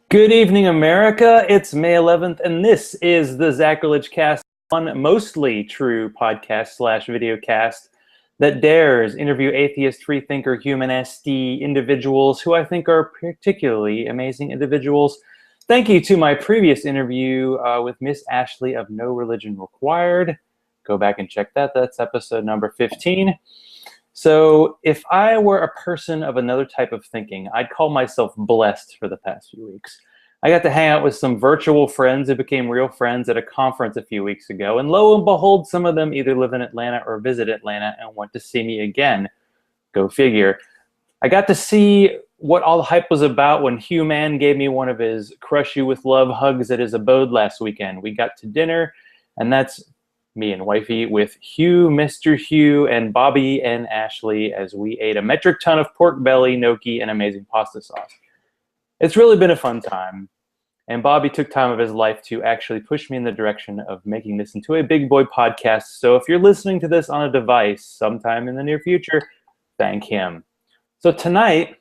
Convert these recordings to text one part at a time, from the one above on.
Good evening, America. It's May 11th, and this is the Zachrilege cast, one mostly true podcast slash videocast that dares interview atheist, freethinker, humanist individuals who I think are particularly amazing individuals. Thank you to my previous interview with Miss Ashley of No Religion Required. Go back and check that. That's episode number 15. So if I were a person of another type of thinking, I'd call myself blessed for the past few weeks. I got to hang out with some virtual friends who became real friends at a conference a few weeks ago, and lo and behold, some of them either live in Atlanta or visit Atlanta and want to see me again. Go figure. I got to see what all the hype was about when Hugh Mann gave me one of his crush you with love hugs at his abode last weekend. We got to dinner, and that's me and wifey with Hugh, Mr. Hugh, and Bobby and Ashley as we ate a metric ton of pork belly, gnocchi, and amazing pasta sauce. It's really been a fun time, and Bobby took time of his life to actually push me in the direction of making this into a big boy podcast. So if you're listening to this on a device sometime in the near future, thank him. So tonight,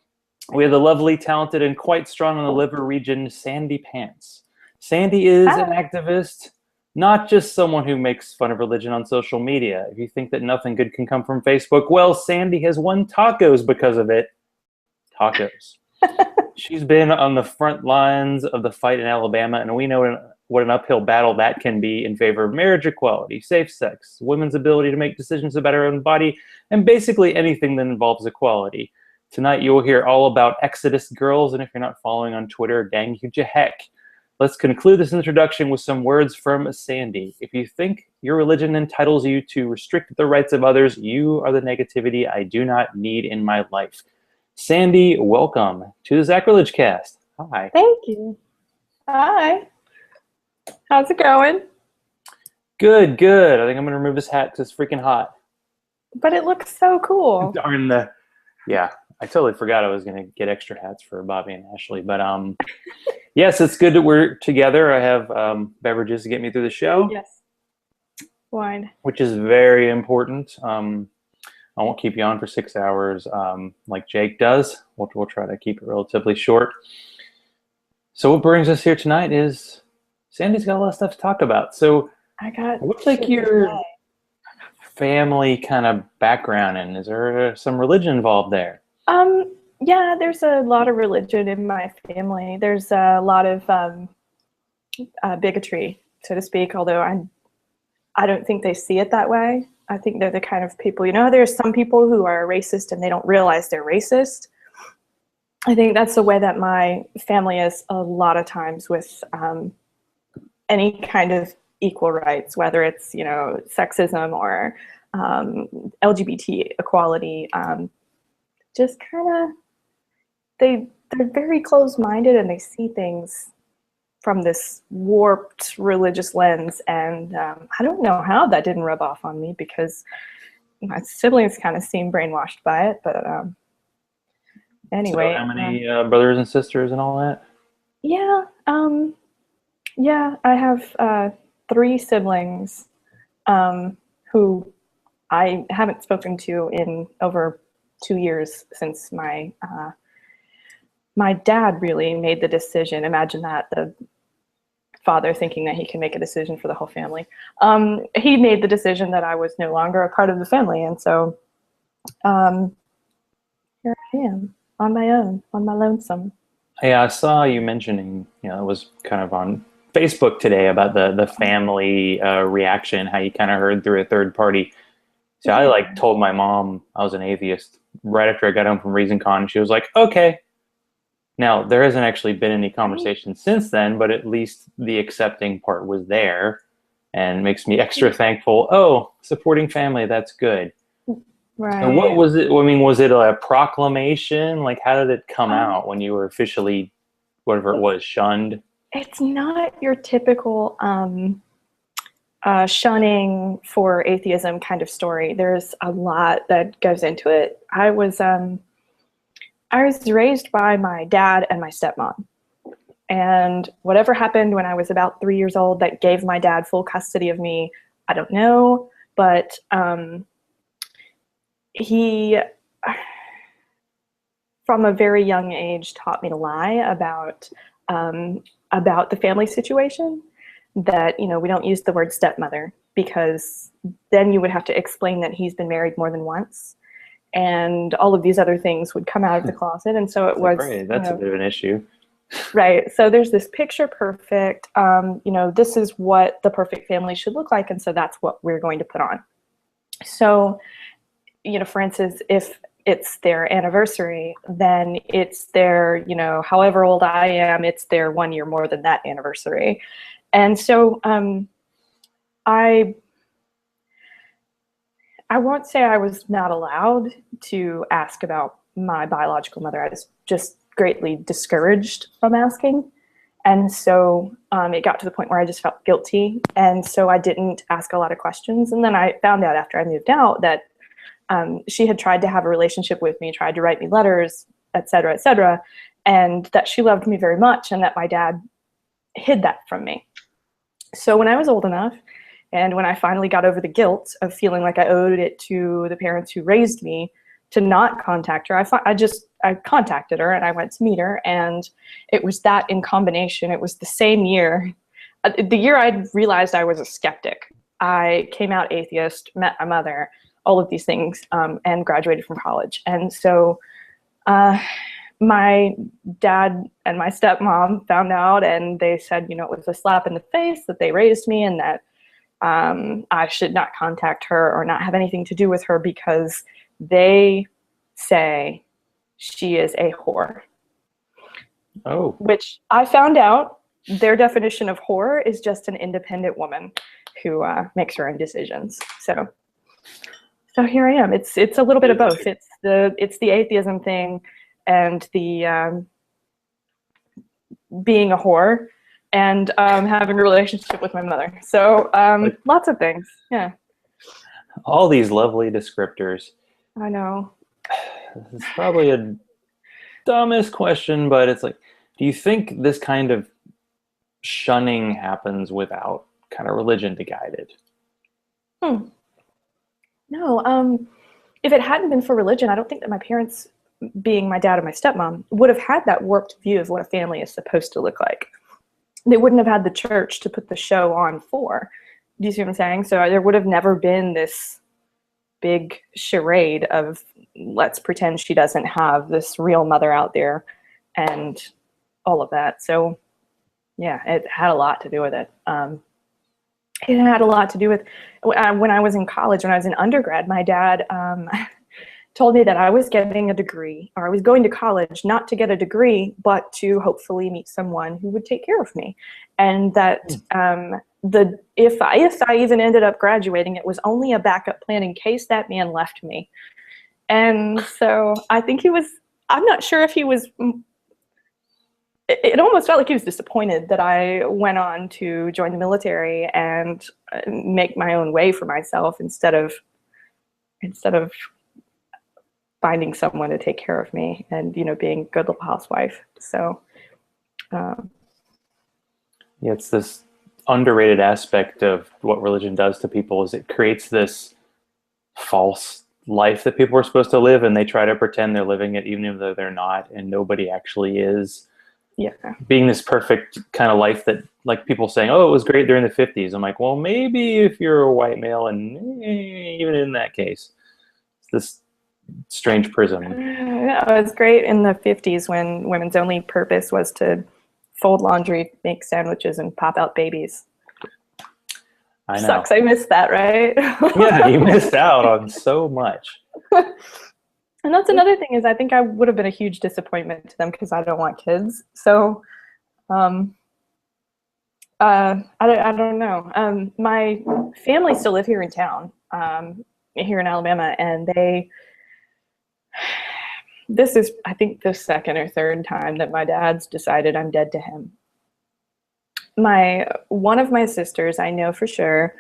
we have the lovely, talented, and quite strong on the liver region, Sandi Pants. Sandi is an activist, not just someone who makes fun of religion on social media. If you think that nothing good can come from Facebook, well, Sandi has won tacos because of it. Tacos. She's been on the front lines of the fight in Alabama, and we know what an uphill battle that can be in favor of marriage equality, safe sex, women's ability to make decisions about her own body, and basically anything that involves equality. Tonight, you will hear all about Exodus girls, and if you're not following on Twitter, dang you to heck. Let's conclude this introduction with some words from Sandi. If you think your religion entitles you to restrict the rights of others, you are the negativity I do not need in my life. Sandi, welcome to the Zachrilege cast. Hi. Thank you. Hi. How's it going? Good, good. I think I'm going to remove this hat because it's freaking hot. But it looks so cool. Darn the... Yeah, I totally forgot I was going to get extra hats for Bobby and Ashley. But yes, it's good that we're together. I have beverages to get me through the show. Yes. Wine. Which is very important. I won't keep you on for 6 hours like Jake does. We'll try to keep it relatively short. So what brings us here tonight is Sandi's got a lot of stuff to talk about. So what's like your family kind of background, and is there some religion involved there? Yeah, there's a lot of religion in my family. There's a lot of bigotry, so to speak, although I don't think they see it that way. I think they're the kind of people, there's some people who are racist and they don't realize they're racist. I think that's the way that my family is a lot of times with any kind of equal rights, whether it's, sexism or LGBT equality. Just kind of, they're very closed-minded and they see things from this warped religious lens, and I don't know how that didn't rub off on me because my siblings kind of seem brainwashed by it, but anyway. So how many brothers and sisters and all that? Yeah, yeah, I have 3 siblings who I haven't spoken to in over 2 years since my dad really made the decision. Imagine that, the father thinking that he can make a decision for the whole family. He made the decision that I was no longer a part of the family. And so here I am on my own, on my lonesome. Yeah, I saw you mentioning, it was kind of on Facebook today about the family reaction, how you kind of heard through a third party. So I told my mom I was an atheist right after I got home from ReasonCon. She was like, okay. Now, there hasn't actually been any conversation since then, but at least the accepting part was there and makes me extra thankful. Oh, supporting family, that's good. Right. So what was it? I mean, was it a proclamation? Like, how did it come out when you were officially, whatever it was, shunned? It's not your typical shunning for atheism kind of story. There's a lot that goes into it. I was raised by my dad and my stepmom. And whatever happened when I was about 3 years old that gave my dad full custody of me, I don't know. But he, from a very young age, taught me to lie about about the family situation, that, we don't use the word stepmother, because then you would have to explain that he's been married more than once, and all of these other things would come out of the closet. And so it was, right, that's a bit of an issue. Right. So there's this picture perfect, this is what the perfect family should look like. And so that's what we're going to put on. So, for instance, if it's their anniversary, then it's their, however old I am, it's their 1 year more than that anniversary. And so I won't say I was not allowed to ask about my biological mother. I was just greatly discouraged from asking. And so it got to the point where I just felt guilty. And so I didn't ask a lot of questions. And then I found out after I moved out that she had tried to have a relationship with me, tried to write me letters, et cetera, and that she loved me very much, and that my dad hid that from me. So when I was old enough, and when I finally got over the guilt of feeling like I owed it to the parents who raised me to not contact her, I contacted her and I went to meet her. And it was that in combination. It was the same year, the year I realized I was a skeptic. I came out atheist, met my mother, all of these things, and graduated from college. And so my dad and my stepmom found out, and they said, it was a slap in the face that they raised me, and that I should not contact her or not have anything to do with her, because they say she is a whore. Oh. Which I found out their definition of whore is just an independent woman who makes her own decisions. So here I am. It's a little bit of both. It's the atheism thing, and the being a whore, and having a relationship with my mother. So lots of things. Yeah. All these lovely descriptors. I know. This is probably a dumbest question, but it's like, do you think this kind of shunning happens without kind of religion to guide it? No. If it hadn't been for religion, I don't think that my parents, being my dad and my stepmom, would have had that warped view of what a family is supposed to look like. They wouldn't have had the church to put the show on for. Do you see what I'm saying? So there would have never been this big charade of, let's pretend she doesn't have this real mother out there, and all of that. So yeah, it had a lot to do with it. It had a lot to do with when I was in college, when I was in undergrad, my dad told me that I was getting a degree, or I was going to college not to get a degree, but to hopefully meet someone who would take care of me. And that if I even ended up graduating, it was only a backup plan in case that man left me. And so I think I'm not sure if he was, it almost felt like he was disappointed that I went on to join the military and make my own way for myself instead of finding someone to take care of me and, being a good little housewife. So, yeah, it's this underrated aspect of what religion does to people, is it creates this false life that people are supposed to live, and they try to pretend they're living it even though they're not, and nobody actually is. Yeah. Being this perfect kind of life that, like, people saying, oh, it was great during the 50s. I'm like, well, maybe if you're a white male, and even in that case, it's this strange prism. Yeah, it was great in the 50s when women's only purpose was to fold laundry, make sandwiches, and pop out babies. I know. Sucks, I missed that, right? Yeah, you missed out on so much. And that's another thing, is I think I would have been a huge disappointment to them because I don't want kids. So I don't know. My family still live here in town, here in Alabama, and this is, I think, the second or third time that my dad's decided I'm dead to him. One of my sisters, I know for sure,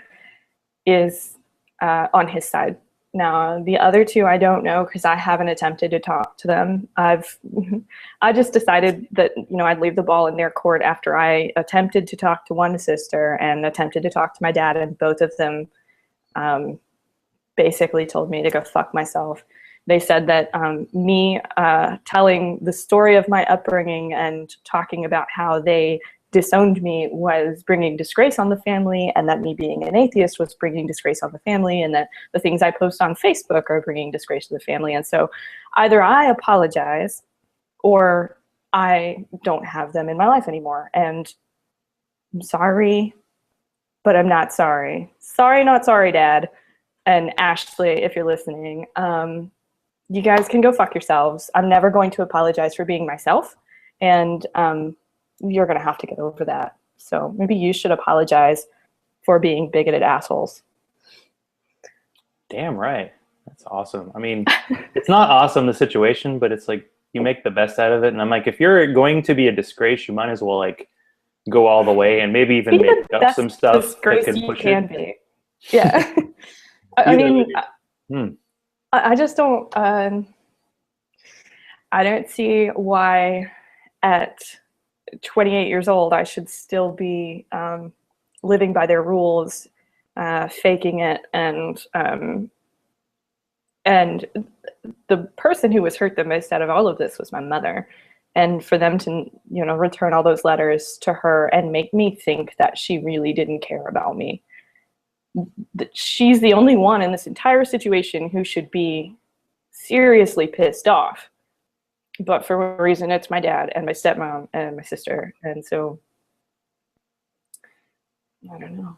is on his side. Now, the other two, I don't know, because I haven't attempted to talk to them. I just decided that, I'd leave the ball in their court after I attempted to talk to one sister and attempted to talk to my dad, and both of them basically told me to go fuck myself, they said that me telling the story of my upbringing and talking about how they disowned me was bringing disgrace on the family, and that me being an atheist was bringing disgrace on the family, and that the things I post on Facebook are bringing disgrace to the family. And so either I apologize or I don't have them in my life anymore. And I'm sorry, but I'm not sorry. Sorry, not sorry, Dad. And Ashley, if you're listening, you guys can go fuck yourselves. I'm never going to apologize for being myself. And you're going to have to get over that. So maybe you should apologize for being bigoted assholes. Damn right. That's awesome. I mean, it's not awesome, the situation, but it's like you make the best out of it. And I'm like, if you're going to be a disgrace, you might as well like go all the way and maybe even make up some stuff that can push it. Be. Yeah. I mean, I just don't, I don't see why at 28 years old I should still be living by their rules, faking it, and the person who was hurt the most out of all of this was my mother. And for them to, you know, return all those letters to her and make me think that she really didn't care about me. That she's the only one in this entire situation who should be seriously pissed off. But for whatever reason, it's my dad and my stepmom and my sister. And so, I don't know.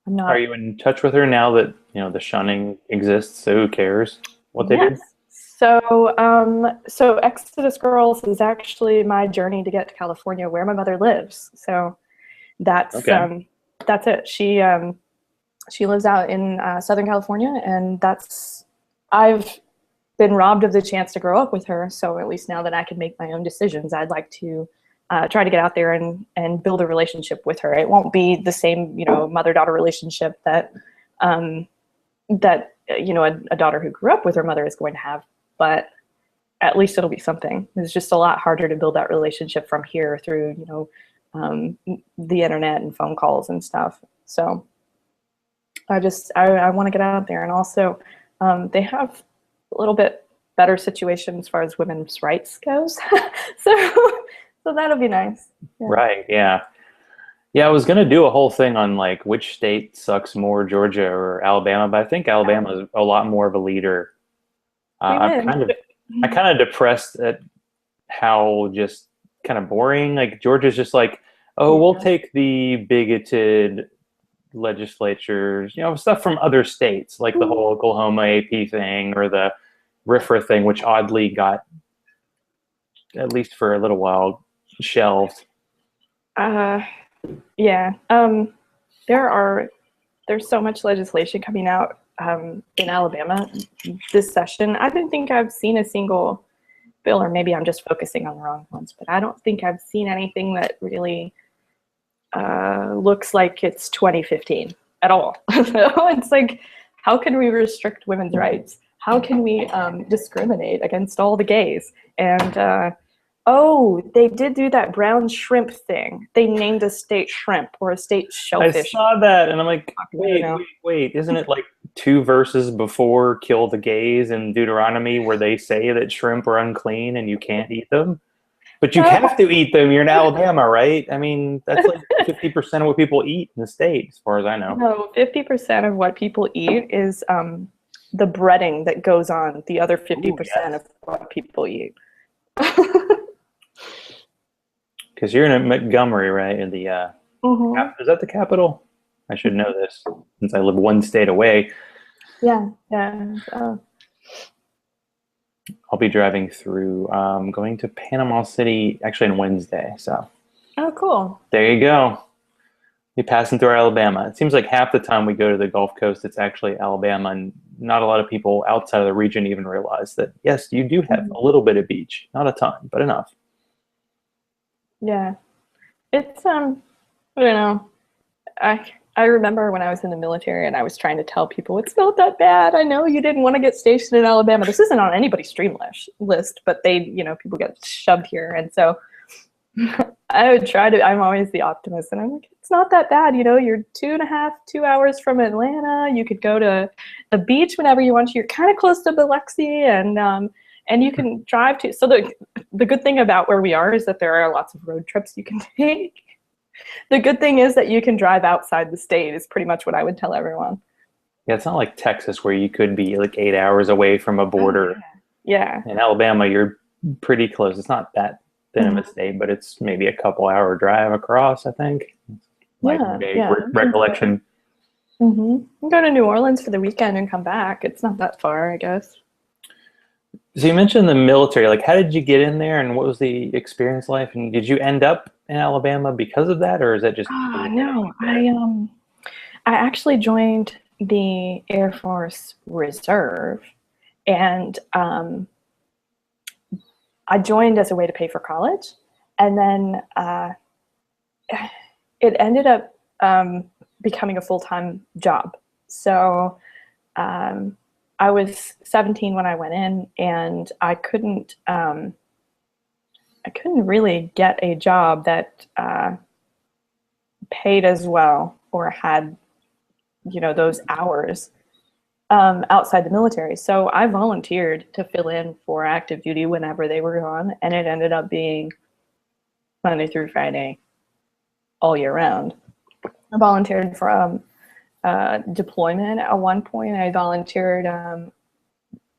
I'm not. Are you in touch with her now that, you know, the shunning exists? So who cares what they did? So Exodus Girls is actually my journey to get to California, where my mother lives. So that's it. She lives out in Southern California, and I've been robbed of the chance to grow up with her. So at least now that I can make my own decisions, I'd like to try to get out there and build a relationship with her. It won't be the same, you know, mother-daughter relationship that you know, a daughter who grew up with her mother is going to have, but at least it'll be something. It's just a lot harder to build that relationship from here through, you know, the internet and phone calls and stuff. So I want to get out there. And also they have a little bit better situation as far as women's rights goes. so that'll be nice. Yeah. Right. Yeah. Yeah. I was going to do a whole thing on like which state sucks more, Georgia or Alabama, but I think Alabama is a lot more of a leader. I'm kind of depressed at how just kind of boring, like Georgia's just like, oh, we'll take the bigoted legislatures, you know, stuff from other states, like the whole Oklahoma AP thing or the RFRA thing, which oddly got, at least for a little while, shelved. Yeah. There's so much legislation coming out in Alabama this session. I don't think I've seen a single bill, or maybe I'm just focusing on the wrong ones, but I don't think I've seen anything that really looks like it's 2015 at all. It's like, how can we restrict women's rights? How can we discriminate against all the gays? And oh, they did do that brown shrimp thing. They named a state shrimp or a state shellfish. I saw that, and I'm like, wait, isn't it like 2 verses before kill the gays in Deuteronomy where they say that shrimp are unclean and you can't eat them? But you have to eat them. You're in Alabama, right? I mean, that's like 50% of what people eat in the state, as far as I know. No, 50% of what people eat is the breading that goes on the other 50% of what people eat. Because you're in Montgomery, right? In the is that the capital? I should know this since I live one state away. Yeah. I'll be driving through, going to Panama City actually on Wednesday. So. Oh, cool. There you go. Be passing through Alabama. It seems like half the time we go to the Gulf Coast, it's actually Alabama, and not a lot of people outside of the region even realize that, yes, you do have a little bit of beach. Not a ton, but enough. Yeah. It's, I don't know. I remember when I was in the military and I was trying to tell people, it's not that bad. I know you didn't want to get stationed in Alabama. This isn't on anybody's dream list, but they, you know, people get shoved here. And so I would try to, I'm always the optimist, and I'm like, it's not that bad. You know, you're 2 hours from Atlanta. You could go to the beach whenever you want to. You're kind of close to Biloxi, and you can drive to. So the good thing about where we are is that there are lots of road trips you can take. The good thing is that you can drive outside the state is pretty much what I would tell everyone. Yeah, it's not like Texas where you could be like 8 hours away from a border. Yeah. In Alabama, you're pretty close. It's not that thin of a state, but it's maybe a couple-hour drive across, I think. Recollection. You can go to New Orleans for the weekend and come back. It's not that far, I guess. So you mentioned the military. Like, how did you get in there, and what was the experience like? And did you end up in Alabama because of that, or is that just? No, I actually joined the Air Force Reserve, and I joined as a way to pay for college, and then it ended up becoming a full-time job. So I was 17 when I went in, and I couldn't really get a job that paid as well or had, you know, those hours outside the military. So I volunteered to fill in for active duty whenever they were gone, and it ended up being Monday through Friday, all year round. I volunteered for deployment at one point. I volunteered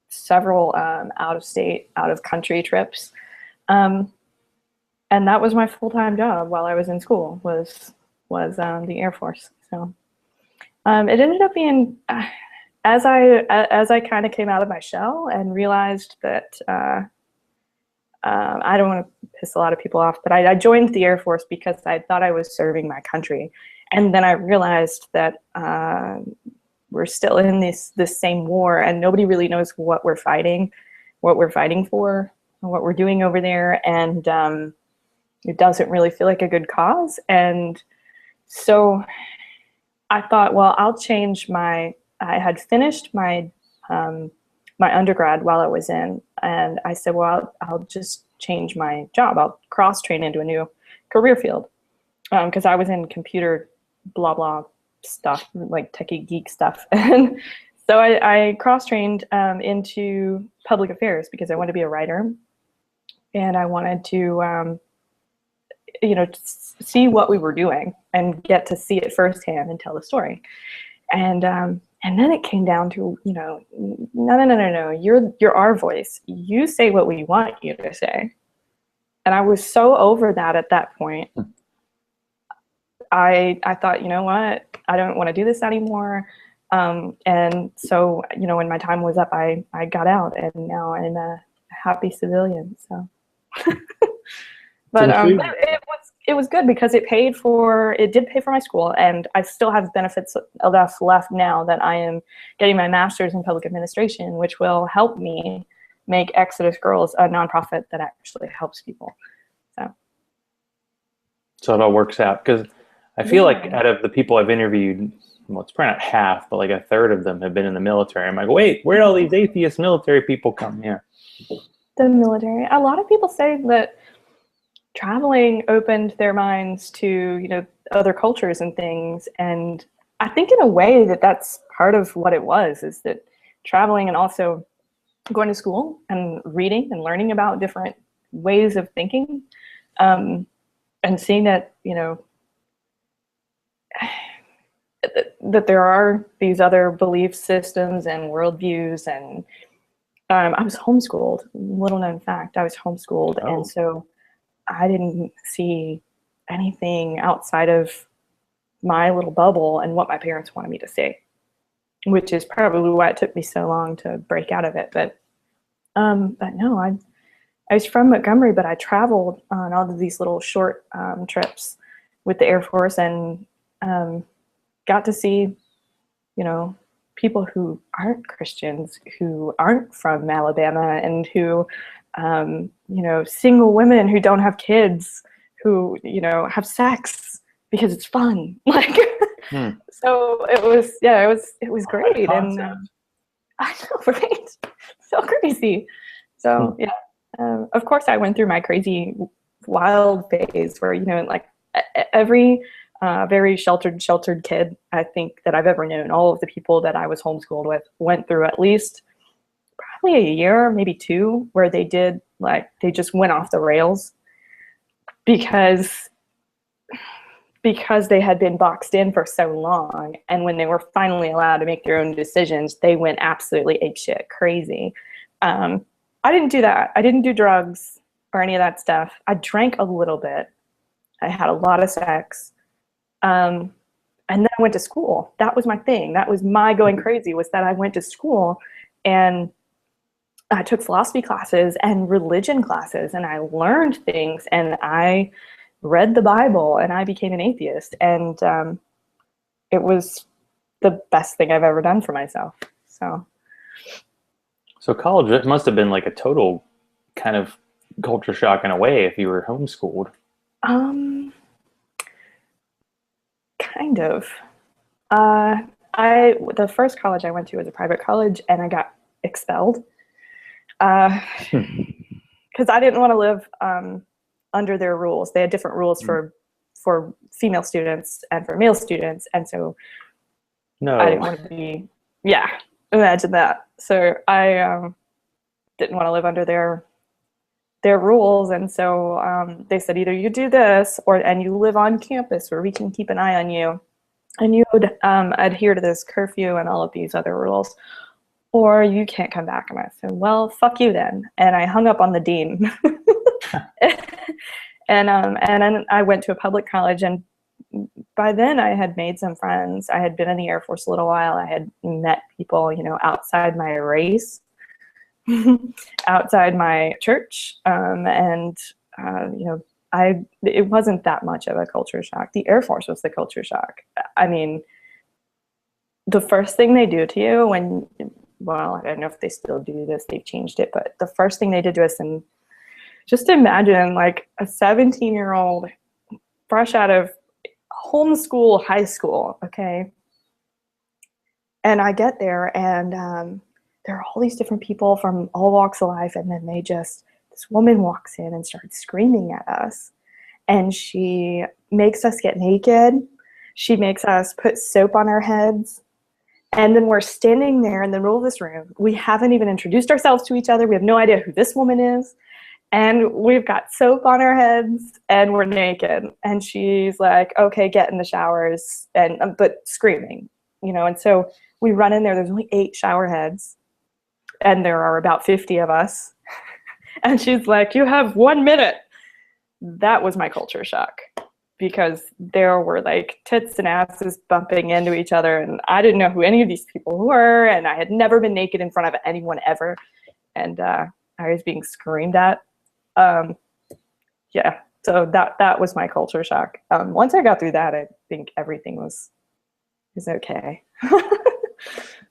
several out-of-state, out-of-country trips. And that was my full-time job while I was in school, was the Air Force. So it ended up being, as I kind of came out of my shell and realized that I don't want to piss a lot of people off, but I joined the Air Force because I thought I was serving my country. And then I realized that we're still in this same war, and nobody really knows what we're fighting for, what we're doing over there, and it doesn't really feel like a good cause. And so I thought, well, I'll change I had finished my my undergrad while I was in, and I said, well, I'll just change my job. I'll cross-train into a new career field, because I was in computer blah blah stuff, like techie geek stuff. And so I cross-trained into public affairs because I wanted to be a writer, and I wanted to see what we were doing and get to see it firsthand and tell the story. And then it came down to, no, you're our voice. You say what we want you to say. And I was so over that at that point. I thought, you know what, I don't want to do this anymore. And so, when my time was up, I got out, and now I'm a happy civilian. So, but it was good because it did pay for my school, and I still have benefits enough left now that I am getting my master's in public administration, which will help me make Exodus Girls a nonprofit that actually helps people. So it all works out, because I feel like out of the people I've interviewed, well, it's probably not half, but like a third of them have been in the military. I'm like, wait, where'd all these atheist military people come here? The military. A lot of people say that traveling opened their minds to, other cultures and things. And I think in a way that's part of what it was, is that traveling and also going to school and reading and learning about different ways of thinking, and seeing that, that there are these other belief systems and worldviews. And I was homeschooled, little known fact, I was homeschooled. Oh. And so I didn't see anything outside of my little bubble and what my parents wanted me to see, which is probably why it took me so long to break out of it. But no, I was from Montgomery, but I traveled on all of these little short trips with the Air Force, and got to see, people who aren't Christians, who aren't from Alabama, and who, single women who don't have kids, who, have sex because it's fun. Like, so it was great. And I know, right? So crazy. So of course I went through my crazy wild phase where, like every very sheltered kid, I think, that I've ever known. All of the people that I was homeschooled with went through at least probably a year, maybe two, where they just went off the rails because they had been boxed in for so long. And when they were finally allowed to make their own decisions, they went absolutely apeshit crazy. I didn't do that. I didn't do drugs or any of that stuff. I drank a little bit. I had a lot of sex. And then I went to school. That was my thing. That was my going crazy, was that I went to school and I took philosophy classes and religion classes, and I learned things, and I read the Bible, and I became an atheist. And it was the best thing I've ever done for myself. So college, it must have been like a total kind of culture shock in a way if you were homeschooled. Kind of. The first college I went to was a private college, and I got expelled because I didn't want to live under their rules. They had different rules for female students and for male students, and so I didn't want to be. Yeah, imagine that. So I didn't want to live under their rules, and so they said, either you do this and you live on campus where we can keep an eye on you, and you would adhere to this curfew and all of these other rules, or you can't come back. And I said, well, fuck you then. And I hung up on the dean. And then I went to a public college, and by then I had made some friends. I had been in the Air Force a little while. I had met people, outside my race, outside my church, and it wasn't that much of a culture shock. The Air Force was the culture shock. I mean, the first thing they do to you I don't know if they still do this, they've changed it, but the first thing they did to us, and just imagine like a 17-year-old fresh out of homeschool high school, okay? And I get there, and there are all these different people from all walks of life, and then this woman walks in and starts screaming at us, and she makes us get naked. She makes us put soap on our heads, and then we're standing there in the middle of this room. We haven't even introduced ourselves to each other. We have no idea who this woman is, and we've got soap on our heads, and we're naked. And she's like, okay, get in the showers, but screaming, and so we run in there. There's only 8 shower heads, and there are about 50 of us. And she's like, you have 1 minute. That was my culture shock, because there were like tits and asses bumping into each other, and I didn't know who any of these people were, and I had never been naked in front of anyone ever, and I was being screamed at. Yeah, so that was my culture shock. Once I got through that, I think everything was okay.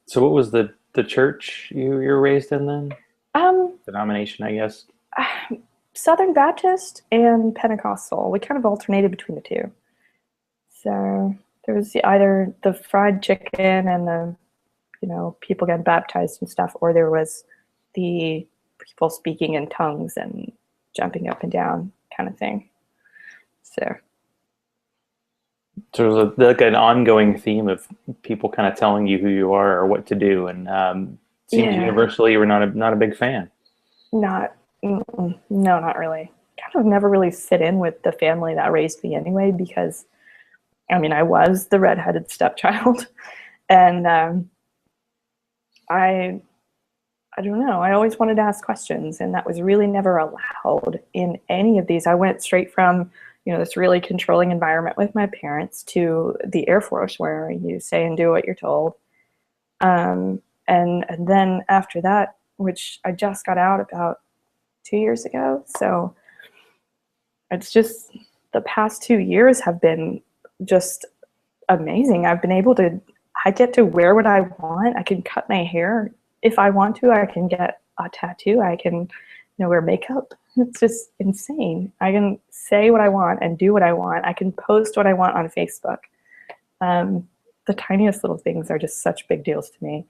So what was the church you were raised in then? Denomination, I guess. Southern Baptist and Pentecostal. We kind of alternated between the two. So there was either the fried chicken and the, people getting baptized and stuff, or there was the people speaking in tongues and jumping up and down kind of thing. So there's like an ongoing theme of people kind of telling you who you are or what to do, and seems universally you were not a big fan. No, not really. Kind of never really fit in with the family that raised me anyway, because I was the redheaded stepchild, and I don't know. I always wanted to ask questions, and that was really never allowed in any of these. I went straight from this really controlling environment with my parents to the Air Force, where you say and do what you're told, and then after that, which I just got out about 2 years ago. So it's just, the past 2 years have been just amazing. I get to wear what I want. I can cut my hair if I want to. I can get a tattoo. I can wear makeup. It's just insane. I can say what I want and do what I want. I can post what I want on Facebook. The tiniest little things are just such big deals to me.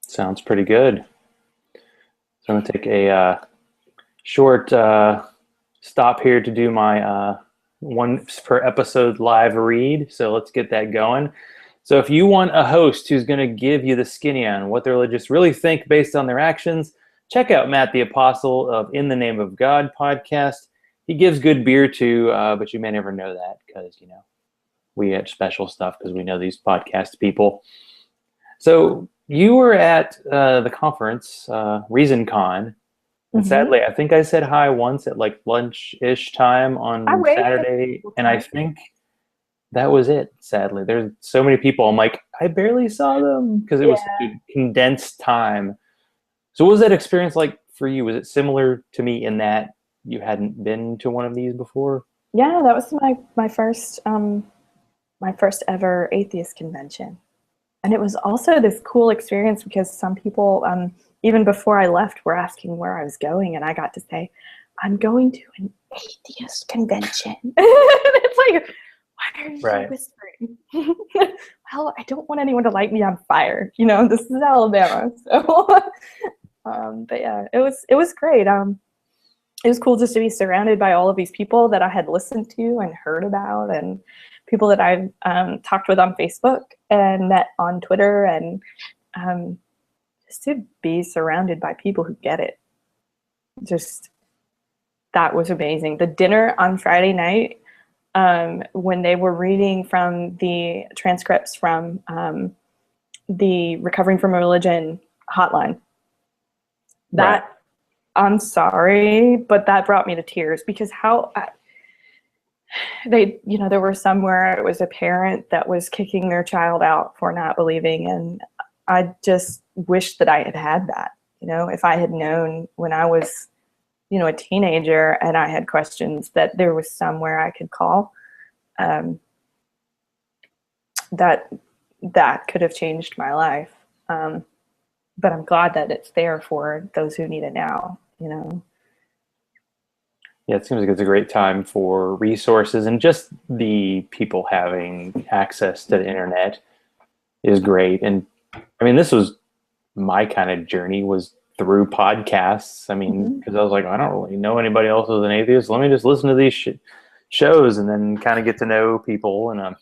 Sounds pretty good. So I'm going to take a short stop here to do my one per episode live read. So let's get that going. So if you want a host who's going to give you the skinny on what the religious really think based on their actions, check out Matt the Apostle of In the Name of God podcast. He gives good beer too, but you may never know that because, you know, we have special stuff because we know these podcast people. So you were at the conference, ReasonCon, and sadly, I think I said hi once at like lunch-ish time on Saturday, and I think that was it, sadly. There's so many people. I'm like, I barely saw them because it was such a condensed time. So what was that experience like for you? Was it similar to me in that you hadn't been to one of these before? Yeah, that was my first ever atheist convention. And it was also this cool experience because some people, even before I left, were asking where I was going, and I got to say, I'm going to an atheist convention. And it's like, why are you so whispering? Well, I don't want anyone to light me on fire. You know, this is Alabama. So, but yeah, it was great. It was cool just to be surrounded by all of these people that I had listened to and heard about, and people that I've talked with on Facebook and met on Twitter, and just to be surrounded by people who get it. Just, that was amazing. The dinner on Friday night, when they were reading from the transcripts from the Recovering from Religion hotline, that, I'm sorry, but that brought me to tears because there were some where it was a parent that was kicking their child out for not believing, and I just wish that I had had that. You know, if I had known when I was, you know, a teenager and I had questions, that there was somewhere I could call, that could have changed my life. But I'm glad that it's there for those who need it now, you know. Yeah, it seems like it's a great time for resources, and just the people having access to the internet is great. And I mean, this was my kind of journey, was through podcasts. I mean, because I was like, I don't really know anybody else who's an atheist. Let me just listen to these shows and then kind of get to know people in a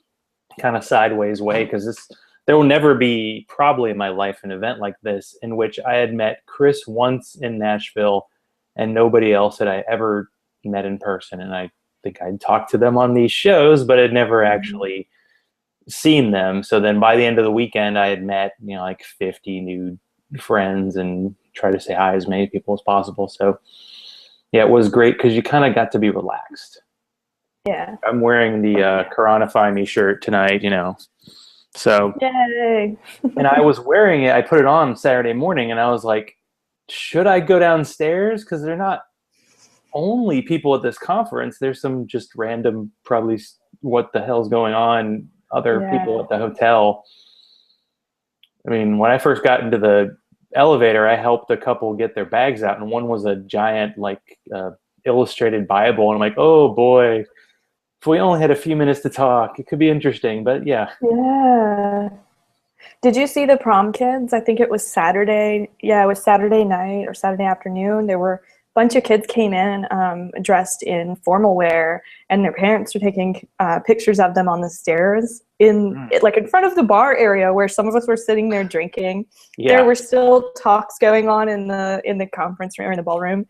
kind of sideways way, because there will never be probably in my life an event like this in which I had met Chris once in Nashville and nobody else had I ever met in person. And I think I'd talked to them on these shows, but had never actually seen them. So then by the end of the weekend, I had met, you know, like 50 new friends and tried to say hi as many people as possible. So yeah, it was great because you kind of got to be relaxed. Yeah. I'm wearing the Koranify Me shirt tonight, you know. So, yay. And I was wearing it. I put it on Saturday morning, and I was like, should I go downstairs? Because they're not only people at this conference. There's some just random, probably what the hell's going on, other people at the hotel. I mean, when I first got into the elevator, I helped a couple get their bags out, and one was a giant, like, illustrated Bible. And I'm like, oh boy, if we only had a few minutes to talk, it could be interesting. But yeah. Yeah. Did you see the prom kids? I think it was Saturday. Yeah, it was Saturday night or Saturday afternoon. There were a bunch of kids came in dressed in formal wear, and their parents were taking pictures of them on the stairs like in front of the bar area where some of us were sitting there drinking. Yeah. There were still talks going on in the conference room or in the ballroom,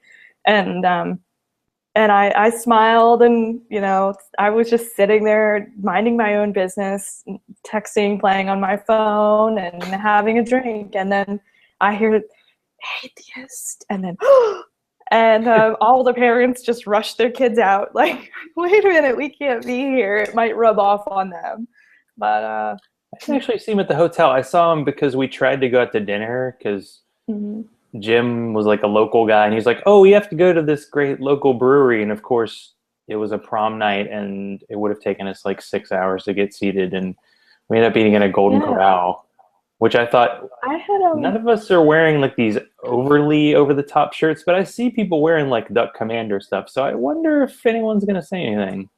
and I smiled, and, you know, I was just sitting there minding my own business, texting, playing on my phone, and having a drink. And then I hear atheist, and then and all the parents just rushed their kids out. Like, wait a minute, we can't be here. It might rub off on them. But I didn't actually see him at the hotel. I saw him because we tried to go out to dinner because Jim was like a local guy, and he's like, oh, we have to go to this great local brewery. And of course it was a prom night, and it would have taken us like 6 hours to get seated, and we ended up eating in a Golden Corral, which I thought none of us are wearing like these overly over the top shirts, but I see people wearing like Duck Commander stuff. So I wonder if anyone's going to say anything.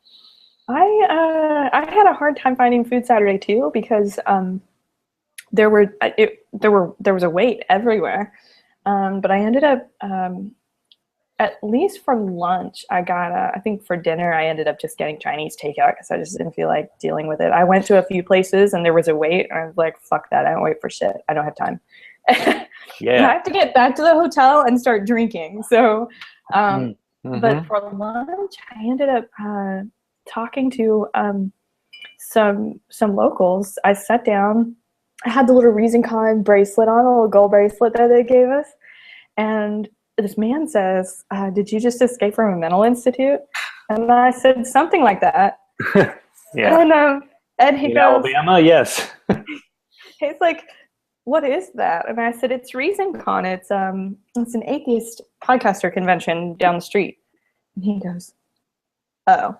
I had a hard time finding food Saturday too, because there was a wait everywhere. But I ended up at least for lunch, I got I think for dinner, I ended up just getting Chinese takeout because I just didn't feel like dealing with it. I went to a few places and there was a wait. And I was like, fuck that. I don't wait for shit. I don't have time. Yeah. I have to get back to the hotel and start drinking. So, but Mm-hmm. for lunch, I ended up talking to some locals. I sat down. I had the little Reason Con bracelet on, a little gold bracelet that they gave us. And this man says, did you just escape from a mental institute? And I said, something like that. Yeah. And he In goes, Alabama, yes. he's like, what is that? And I said, it's ReasonCon. It's an atheist podcaster convention down the street. And he goes, oh.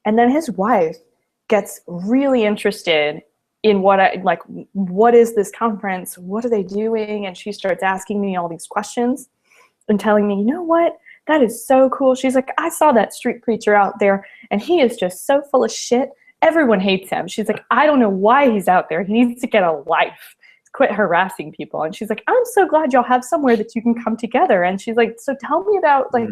And then his wife gets really interested in what is this conference? What are they doing? And she starts asking me all these questions and telling me, you know what? That is so cool. She's like, I saw that street preacher out there and he is just so full of shit. Everyone hates him. She's like, I don't know why he's out there. He needs to get a life. Quit harassing people. And she's like, I'm so glad y'all have somewhere that you can come together. And she's like, so tell me about like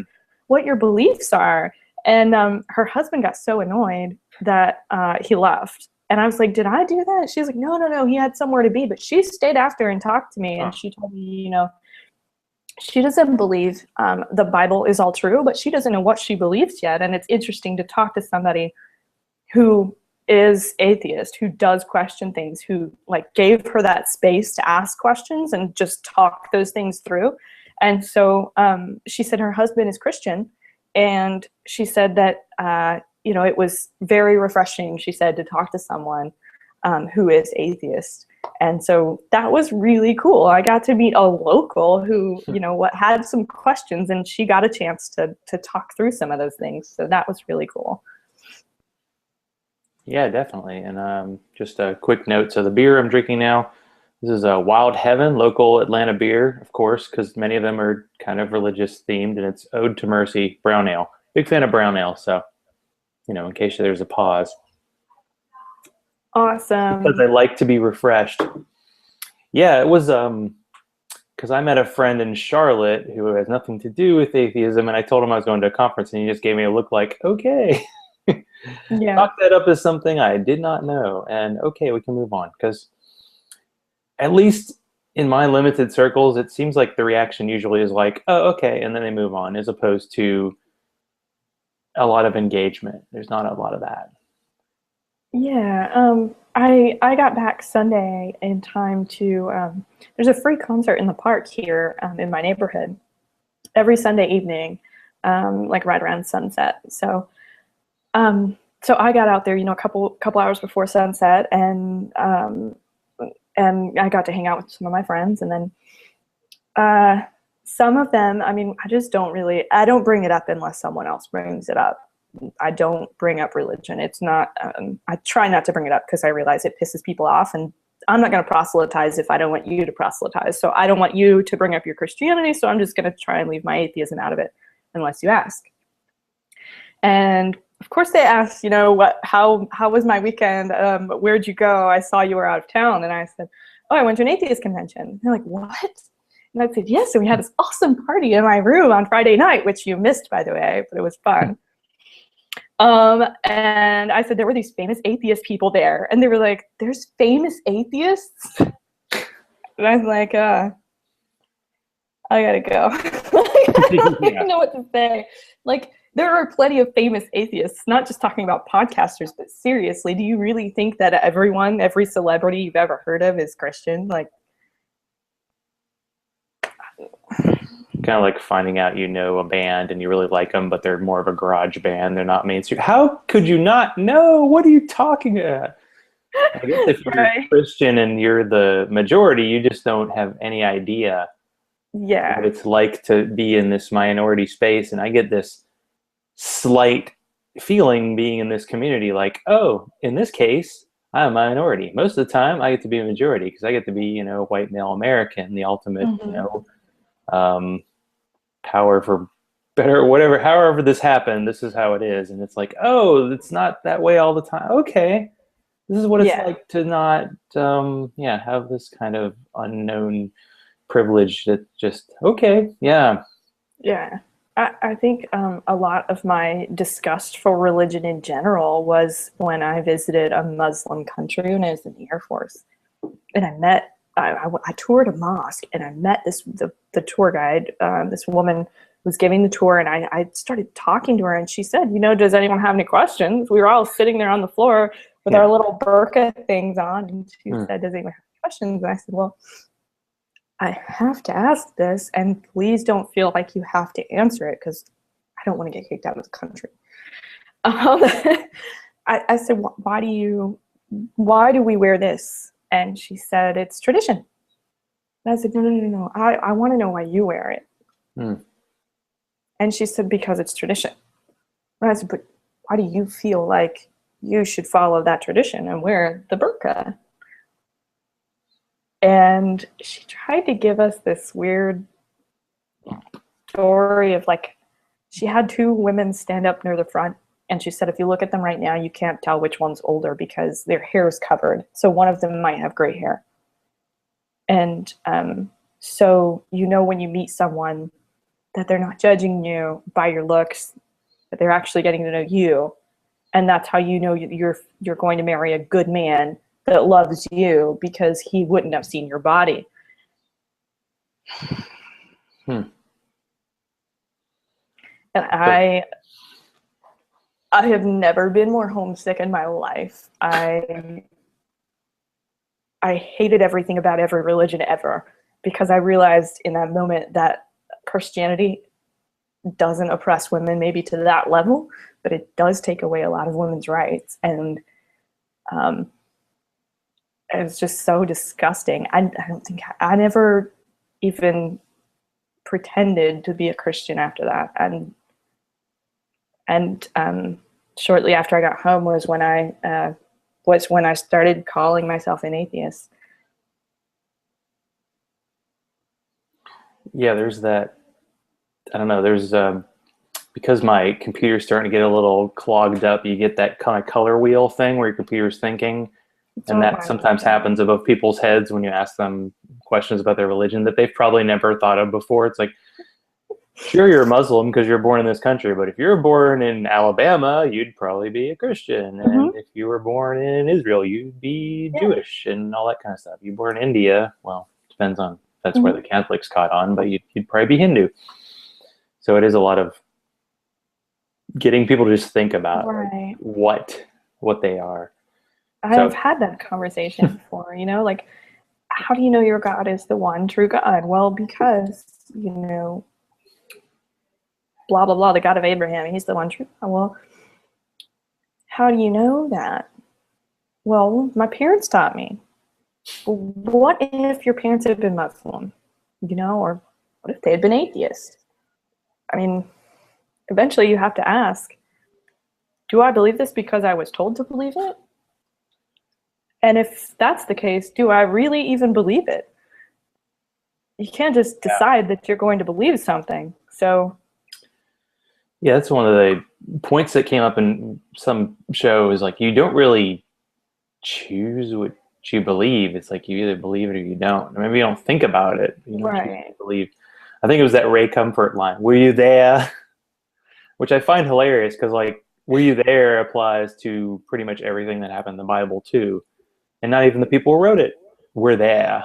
what your beliefs are. And her husband got so annoyed that he left. And I was like, did I do that? She's like, no, he had somewhere to be. But she stayed after and talked to me. And she told me, you know, she doesn't believe the Bible is all true, but she doesn't know what she believes yet. And it's interesting to talk to somebody who is atheist, who does question things, who like gave her that space to ask questions and just talk those things through. And so she said her husband is Christian, and she said that you know, it was very refreshing, she said, to talk to someone who is atheist. And so that was really cool. I got to meet a local who, you know, what had some questions, and she got a chance to talk through some of those things. So that was really cool. Yeah, definitely. And just a quick note. So the beer I'm drinking now, this is a Wild Heaven, local Atlanta beer, of course, because many of them are kind of religious themed, and it's Ode to Mercy brown ale. Big fan of brown ale. So, you know, in case there's a pause. Awesome. Because I like to be refreshed. Yeah, it was because I met a friend in Charlotte who has nothing to do with atheism, and I told him I was going to a conference, and he just gave me a look like, okay. Yeah. Chalk that up as something I did not know, and okay, we can move on. Because at least in my limited circles, it seems like the reaction usually is like, oh, okay, and then they move on, as opposed to a lot of engagement. There's not a lot of that. Yeah, I got back Sunday in time to, there's a free concert in the park here in my neighborhood every Sunday evening, like right around sunset. So I got out there, you know, a couple hours before sunset, and I got to hang out with some of my friends, and then some of them, I mean, I don't bring it up unless someone else brings it up. I don't bring up religion. It's not, I try not to bring it up because I realize it pisses people off, and I'm not going to proselytize if I don't want you to proselytize. So I don't want you to bring up your Christianity, so I'm just going to try and leave my atheism out of it unless you ask. And of course they asked, you know, how was my weekend? Where'd you go? I saw you were out of town. And I said, oh, I went to an atheist convention. And they're like, what? And I said, yes, and we had this awesome party in my room on Friday night, which you missed, by the way, but it was fun. And I said, there were these famous atheist people there. And they were like, there's famous atheists? And I was like, I gotta go. I don't know what to say. Like, there are plenty of famous atheists, not just talking about podcasters, but seriously, do you really think that every celebrity you've ever heard of is Christian? Like, Kind of like finding out you know a band and you really like them, but they're more of a garage band. They're not mainstream. How could you not know? What are you talking about? I guess if you're right. Christian and you're the majority, you just don't have any idea Yeah. what it's like to be in this minority space. And I get this slight feeling being in this community like, oh, in this case, I'm a minority. Most of the time, I get to be a majority because I get to be, you know, white male American, the ultimate, you know, power for better, whatever, however this happened, this is how it is. And it's like, oh, it's not that way all the time. Okay. This is what it's like to not, have this kind of unknown privilege that just, okay. Yeah. Yeah. I think a lot of my disgust for religion in general was when I visited a Muslim country when I was in the Air Force. And I toured a mosque, and I met the tour guide. This woman was giving the tour, and I started talking to her, and she said, does anyone have any questions? We were all sitting there on the floor with our little burqa things on, and she said, does anyone have questions? And I said, well, I have to ask this, and please don't feel like you have to answer it, because I don't want to get kicked out of the country. I said, why do we wear this? And she said, it's tradition. And I said, no. I want to know why you wear it. And she said, because it's tradition. And I said, but why do you feel like you should follow that tradition and wear the burqa? And she tried to give us this weird story of she had two women stand up near the front. And she said, if you look at them right now, you can't tell which one's older because their hair is covered. So one of them might have gray hair. And so when you meet someone that they're not judging you by your looks, that they're actually getting to know you. And that's how you know you're going to marry a good man that loves you, because he wouldn't have seen your body. And I have never been more homesick in my life. I hated everything about every religion ever, because I realized in that moment that Christianity doesn't oppress women maybe to that level, but it does take away a lot of women's rights. And it's just so disgusting. I don't think I never even pretended to be a Christian after that. And shortly after I got home was when I started calling myself an atheist. Yeah, there's that. I don't know. There's because my computer's starting to get a little clogged up. You get that kind of color wheel thing where your computer's thinking, and that sometimes happens above people's heads when you ask them questions about their religion that they've probably never thought of before. It's like, sure, you're a Muslim because you're born in this country, but if you're born in Alabama, you'd probably be a Christian. And if you were born in Israel, you'd be Jewish and all that kind of stuff. You were born in India, well, depends on that's where the Catholics caught on, but you'd probably be Hindu. So it is a lot of getting people to just think about what they are. I've had that conversation before, how do you know your God is the one true God? Well, because, blah, blah, blah, the God of Abraham, he's the one true God. Well, how do you know that? Well, my parents taught me. What if your parents had been Muslim, or what if they had been atheist? I mean, eventually you have to ask, do I believe this because I was told to believe it? And if that's the case, do I really even believe it? You can't just decide that you're going to believe something. So yeah, that's one of the points that came up in some shows. Like, you don't really choose what you believe. It's like you either believe it or you don't. Or maybe you don't think about it. You don't choose what you believe. I think it was that Ray Comfort line, "Were you there?" Which I find hilarious because, "Were you there?" applies to pretty much everything that happened in the Bible too. And not even the people who wrote it were there.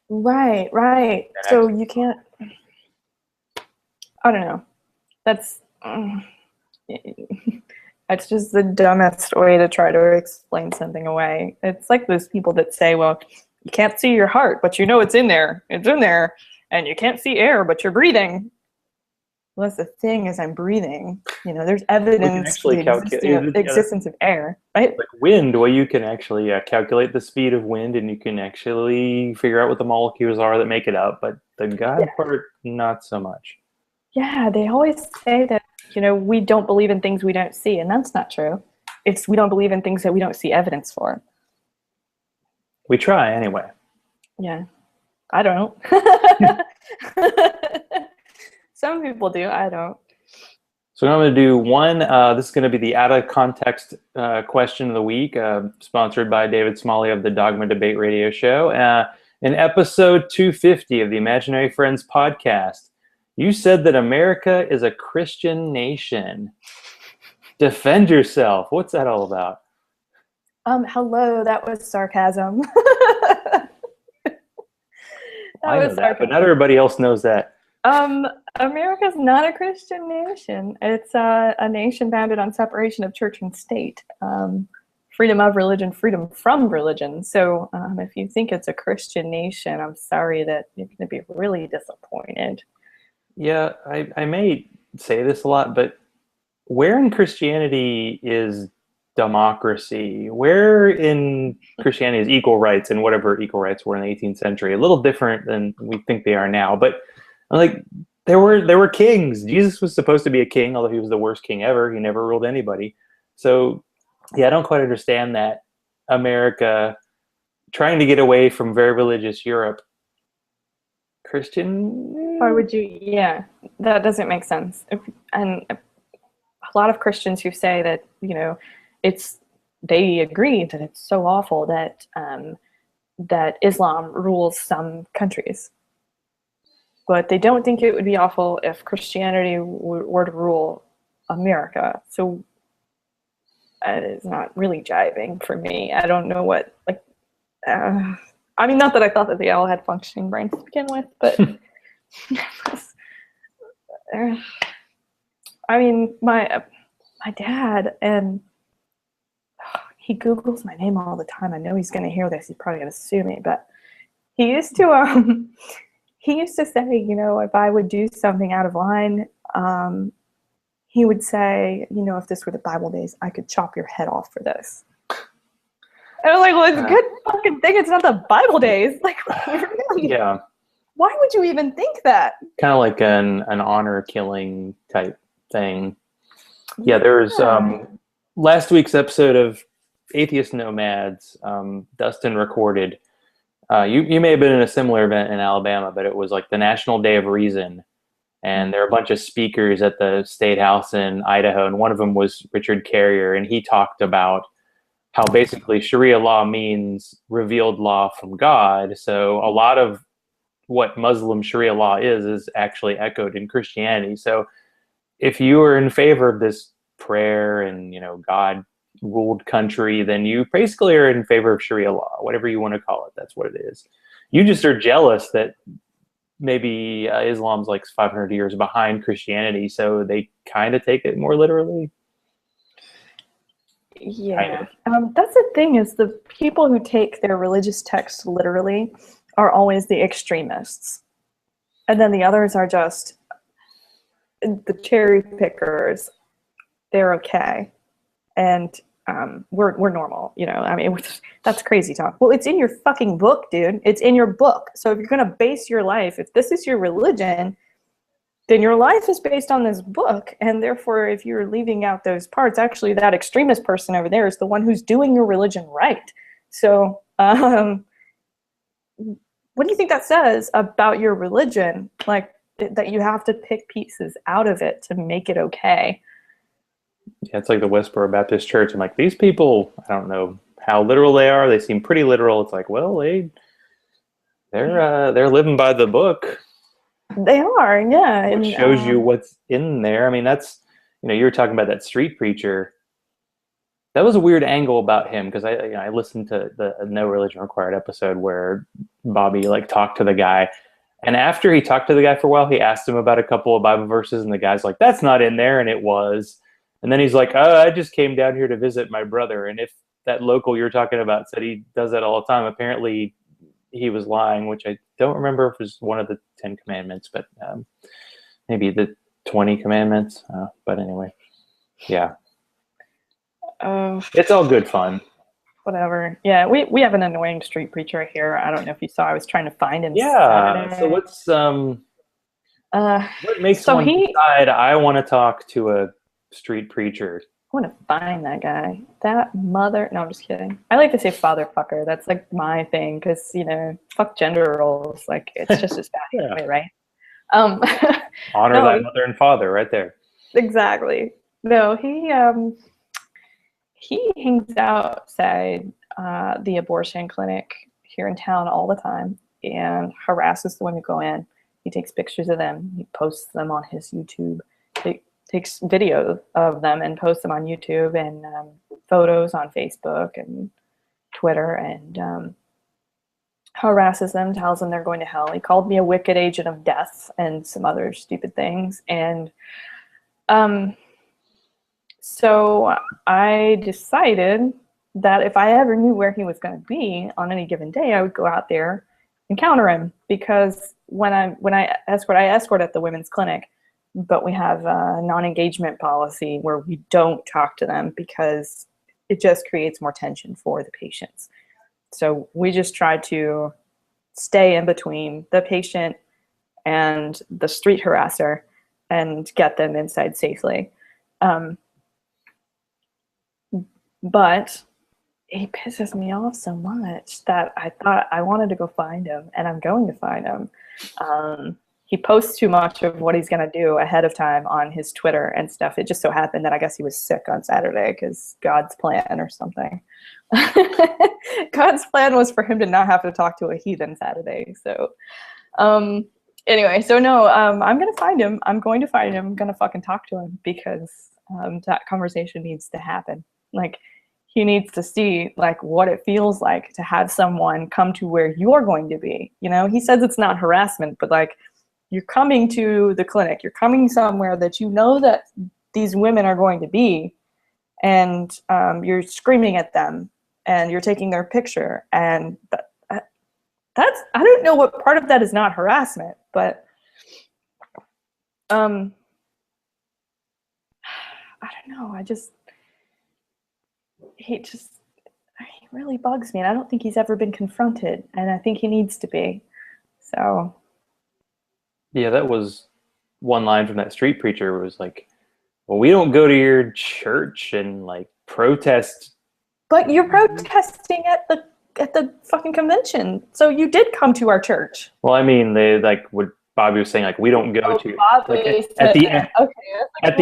Right. So you can't, I don't know. That's, it's just the dumbest way to try to explain something away. It's like those people that say, well, you can't see your heart, but you know it's in there. It's in there. And you can't see air, but you're breathing. Well, that's the thing, is I'm breathing. There's evidence for the existence of air, right? Like wind, well, you can actually calculate the speed of wind, and you can actually figure out what the molecules are that make it up. But the God part, not so much. Yeah, they always say that, we don't believe in things we don't see, and that's not true. It's we don't believe in things that we don't see evidence for. We try anyway. Yeah, I don't. Some people do. I don't. So I'm going to do one. This is going to be the out of context question of the week, sponsored by David Smalley of the Dogma Debate Radio Show. In episode 250 of the Imaginary Friends podcast, You said that America is a Christian nation. Defend yourself. What's that all about? Hello, that was sarcasm. I know that, but not everybody else knows that. America's not a Christian nation. It's a nation founded on separation of church and state, freedom of religion, freedom from religion. So if you think it's a Christian nation, I'm sorry that you're going to be really disappointed. Yeah, I may say this a lot, but where in Christianity is democracy? Where in Christianity is equal rights and whatever equal rights were in the 18th century? A little different than we think they are now, but like there were kings. Jesus was supposed to be a king, although he was the worst king ever. He never ruled anybody. So yeah, I don't quite understand that America trying to get away from very religious Europe. Christian? Why would you? Yeah, that doesn't make sense. And a lot of Christians who say that, they agree that it's so awful that that Islam rules some countries, but they don't think it would be awful if Christianity were to rule America. So it's not really jiving for me. I don't know what, I mean, not that I thought that they all had functioning brains to begin with, but I mean, my dad, and he Googles my name all the time. I know he's going to hear this. He's probably going to sue me, but he used to say, if I would do something out of line, he would say, if this were the Bible days, I could chop your head off for this. And I was like, well, it's a good fucking thing. It's not the Bible days. Like, really? Yeah. Why would you even think that? Kind of like an honor killing type thing. Yeah, there's last week's episode of Atheist Nomads, Dustin recorded. You may have been in a similar event in Alabama, but it was like the National Day of Reason. And there were a bunch of speakers at the State House in Idaho, and one of them was Richard Carrier, and he talked about how basically Sharia law means revealed law from God. So a lot of what Muslim Sharia law is actually echoed in Christianity. So if you are in favor of this prayer and, God ruled country, then you basically are in favor of Sharia law, whatever you want to call it. That's what it is. You just are jealous that maybe Islam's like 500 years behind Christianity, so they kind of take it more literally. Yeah, that's the thing, is the people who take their religious texts literally are always the extremists. And then the others are just the cherry pickers. They're okay. And we're normal, I mean, that's crazy talk. Well, it's in your fucking book, dude. It's in your book. So if you're going to base your life, if this is your religion, then your life is based on this book. And therefore, if you're leaving out those parts, actually that extremist person over there is the one who's doing your religion right. So what do you think that says about your religion? Like, that you have to pick pieces out of it to make it okay. Yeah, it's like the Westboro Baptist Church. I'm like, these people, I don't know how literal they are. They seem pretty literal. It's like, well, they're living by the book. They are, yeah. It shows you what's in there. I mean, that's, you were talking about that street preacher. That was a weird angle about him, because I listened to the No Religion Required episode where Bobby talked to the guy, and after he talked to the guy for a while, he asked him about a couple of Bible verses, and the guy's like, "That's not in there," and it was. And then he's like, "Oh, I just came down here to visit my brother." And if that local you're talking about said he does that all the time, apparently he was lying, which I don't remember if it was one of the 10 commandments, but maybe the 20 commandments. But anyway, yeah. It's all good fun. Whatever. Yeah, we have an annoying street preacher here. I don't know if you saw. I was trying to find him. Yeah. Saturday. So what's what makes one decide I want to talk to a street preacher? I want to find that guy. That mother. No, I'm just kidding. I like to say father fucker. That's like my thing, because fuck gender roles. Like, it's just as bad anyway, right? Honor thy mother and father, right there. Exactly. No, he hangs outside the abortion clinic here in town all the time and harasses the women who go in. He takes pictures of them. He posts them on his YouTube. He takes video of them and posts them on YouTube, and photos on Facebook and Twitter, and harasses them, tells them they're going to hell. He called me a wicked agent of death and some other stupid things. And so I decided that if I ever knew where he was going to be on any given day, I would go out there and counter him, because when I escort at the women's clinic, but we have a non-engagement policy where we don't talk to them because it just creates more tension for the patients. So we just try to stay in between the patient and the street harasser and get them inside safely. But he pisses me off so much that I thought I wanted to go find him, and I'm going to find him. He posts too much of what he's going to do ahead of time on his Twitter and stuff. It just so happened that I guess he was sick on Saturday, because God's plan or something. God's plan was for him to not have to talk to a heathen Saturday. So anyway, so no, I'm going to find him. I'm going to find him. I'm going to fucking talk to him, because that conversation needs to happen. Like, he needs to see like what it feels like to have someone come to where you're going to be. You know, he says it's not harassment, but like, you're coming to the clinic, you're coming somewhere that you know that these women are going to be, and you're screaming at them and you're taking their picture. And that's, I don't know what part of that is not harassment, but I don't know. He really bugs me, and I don't think he's ever been confronted, and I think he needs to be. So. Yeah, that was one line from that street preacher. Was like, well, we don't go to your church and like protest. But you're protesting at the fucking convention, so you did come to our church. Well, I mean, they like what Bobby was saying, like, we don't go to Bobby at the end. Okay, like,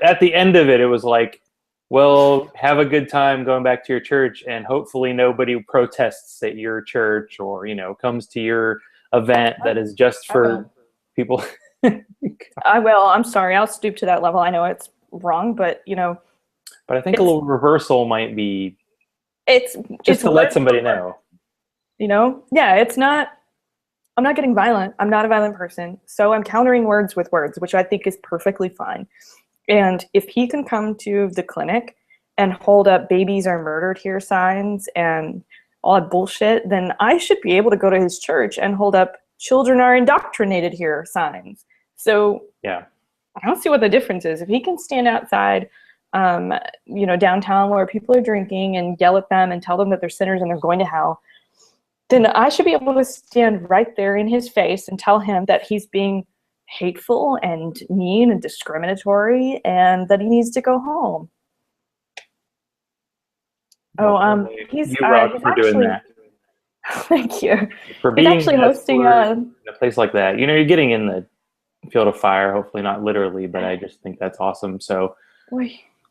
at the end of it, it was like, well, have a good time going back to your church, and hopefully nobody protests at your church, or comes to your event that is just for people. I will. I'm sorry. I'll stoop to that level. I know it's wrong, but But I think a little reversal might be. It's to let somebody know. Yeah. It's not. I'm not getting violent. I'm not a violent person, so I'm countering words with words, which I think is perfectly fine. And if he can come to the clinic and hold up "babies are murdered here" signs and all that bullshit, then I should be able to go to his church and hold up "children are indoctrinated here" signs. So yeah, I don't see what the difference is. If he can stand outside, downtown where people are drinking and yell at them and tell them that they're sinners and they're going to hell, then I should be able to stand right there in his face and tell him that he's being hateful and mean and discriminatory, and that he needs to go home. He's doing that. Thank you. For being actually hosting in a place like that. You're getting in the field of fire, hopefully not literally, but I just think that's awesome. So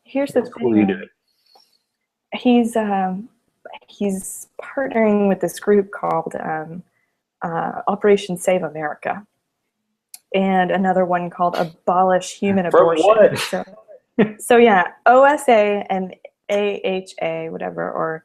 here's the cool you do it. He's partnering with this group called Operation Save America, and another one called Abolish Human Abortion. For what? So yeah, OSA and AHA, whatever, or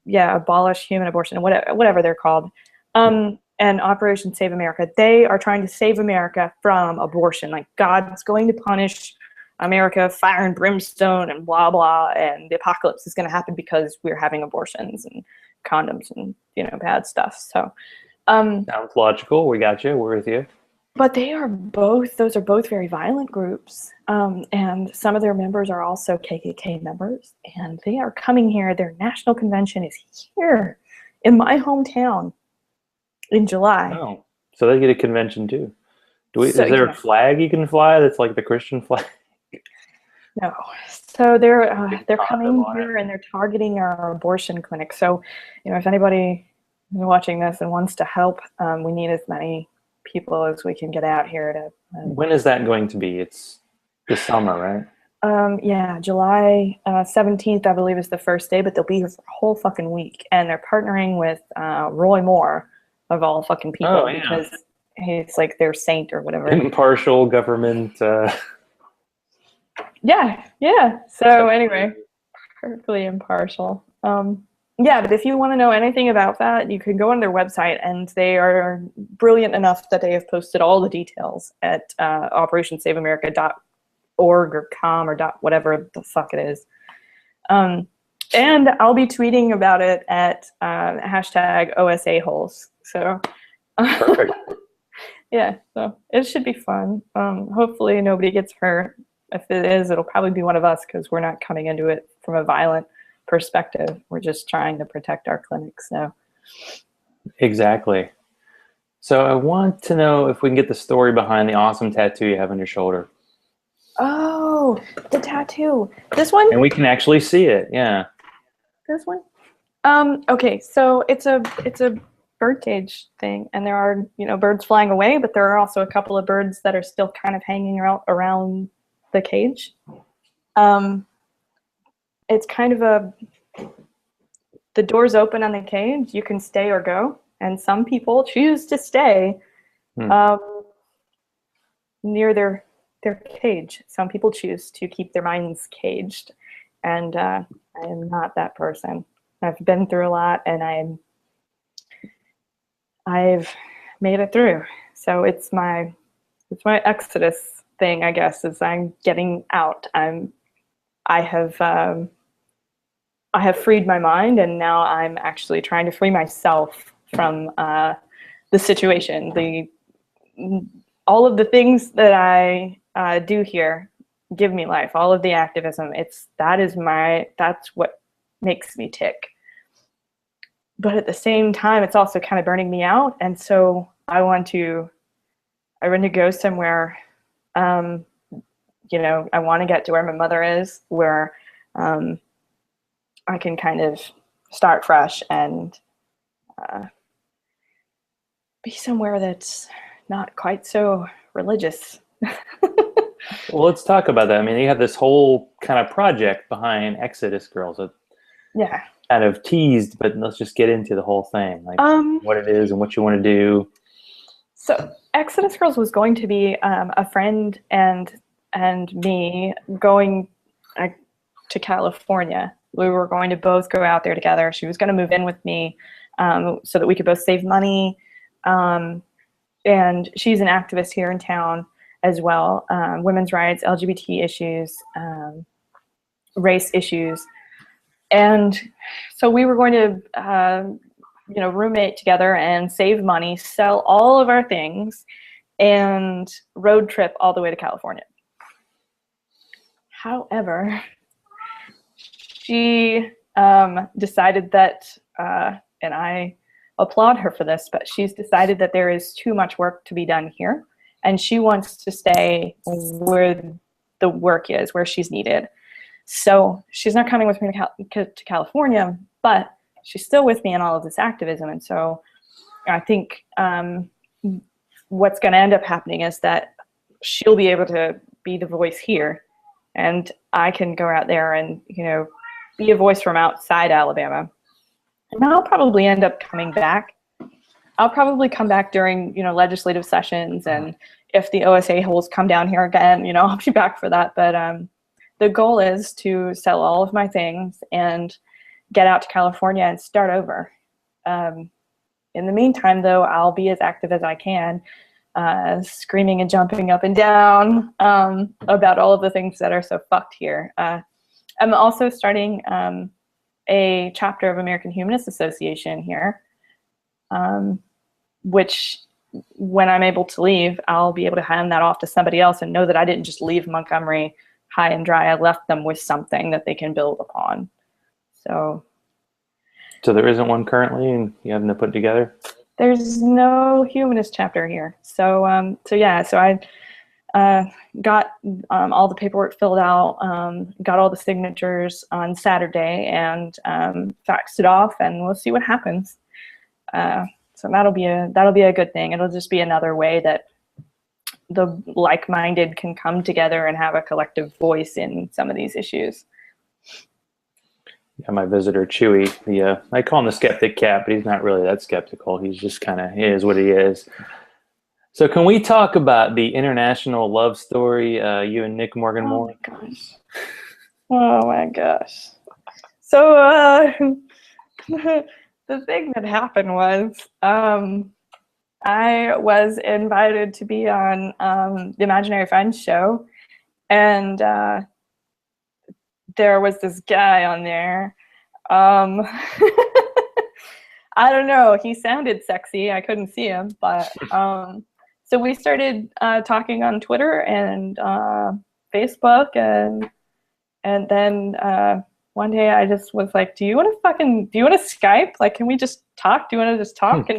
Abolish Human Abortion, whatever they're called, and Operation Save America. They are trying to save America from abortion. Like, God's going to punish America, fire and brimstone and blah blah, and the apocalypse is going to happen because we're having abortions and condoms and bad stuff. So sounds logical. We got you. We're with you. But those are both very violent groups, and some of their members are also KKK members, and they are coming here. Their national convention is here in my hometown in July. Oh, so they get a convention too. Is there a flag you can fly that's like the Christian flag? No. So they're coming here and they're targeting our abortion clinic. So, if anybody is watching this and wants to help, we need as many people as we can get out here to. When is that going to be? It's this summer, right? July 17th, I believe, is the first day, but they'll be here for a whole fucking week, and they're partnering with Roy Moore, of all fucking people, because he's like their saint or whatever. Impartial government. Yeah. So anyway, perfectly impartial. Yeah, but if you want to know anything about that, you can go on their website, and they are brilliant enough that they have posted all the details at operationsaveamerica.org or com or whatever the fuck it is. And I'll be tweeting about it at hashtag OSA holes. So Perfect. yeah, so it should be fun. Hopefully nobody gets hurt. If it is, it'll probably be one of us because we're not coming into it from a violent perspective. We're just trying to protect our clinics. So Exactly. So I want to know if we can get the story behind the awesome tattoo you have on your shoulder. oh, the tattoo. This one? And we can actually see it. Yeah. This one? Okay, so it's a birdcage thing, and there are, birds flying away, but there are also a couple of birds that are still kind of hanging around the cage. It's kind of the door's open on the cage. You can stay or go, and some people choose to stay near their cage. Some people choose to keep their minds caged, and I am not that person. I've been through a lot, and I've made it through. So it's my exodus thing, I guess, is I'm getting out. I have freed my mind, and now I'm actually trying to free myself from the situation. All of the things that I do here give me life. All of the activism. That's what makes me tick. But at the same time, it's also kind of burning me out, and so I want to go somewhere. I want to get to where my mother is, where I can kind of start fresh and be somewhere that's not quite so religious. Well, let's talk about that. I mean, you have this whole kind of project behind Exodus Girls. Yeah. Kind of teased, but let's just get into the whole thing, like what it is and what you want to do. So Exodus Girls was going to be a friend and me going to California. We were going to both go out there together. She was going to move in with me so that we could both save money. And she's an activist here in town as well. Women's rights, LGBT issues, race issues. And so we were going to, roommate together and save money, sell all of our things, and road trip all the way to California. However, she decided that, and I applaud her for this, but she's decided that there is too much work to be done here, and she wants to stay where the work is, where she's needed. So she's not coming with me to California, but she's still with me in all of this activism. And so I think what's going to end up happening is that she'll be able to be the voice here, and I can go out there and, be a voice from outside Alabama. And I'll probably end up coming back. I'll probably come back during, legislative sessions. And if the OSA holes come down here again, I'll be back for that. But the goal is to sell all of my things and get out to California and start over. In the meantime, though, I'll be as active as I can, screaming and jumping up and down about all of the things that are so fucked here. I'm also starting a chapter of American Humanist Association here, which when I'm able to leave, I'll be able to hand that off to somebody else and know that I didn't just leave Montgomery high and dry. I left them with something that they can build upon. So there isn't one currently, and you haven't put it together? There's no humanist chapter here. So I got all the paperwork filled out, got all the signatures on Saturday, and faxed it off, and we'll see what happens. So that'll be a good thing. It'll just be another way that the like-minded can come together and have a collective voice in some of these issues. Yeah, my visitor Chewy, I call him the skeptic cat, but he's not really that skeptical. He's just kind of is what he is. So can we talk about the international love story, you and Nick Morgan Oh Moore? my gosh. Oh my gosh. So the thing that happened was I was invited to be on the Imaginary Friends show, and there was this guy on there. I don't know. He sounded sexy. I couldn't see him, but so we started talking on Twitter and Facebook, and then one day I just was like, do you want to Skype? Like, can we just talk? Do you want to just talk?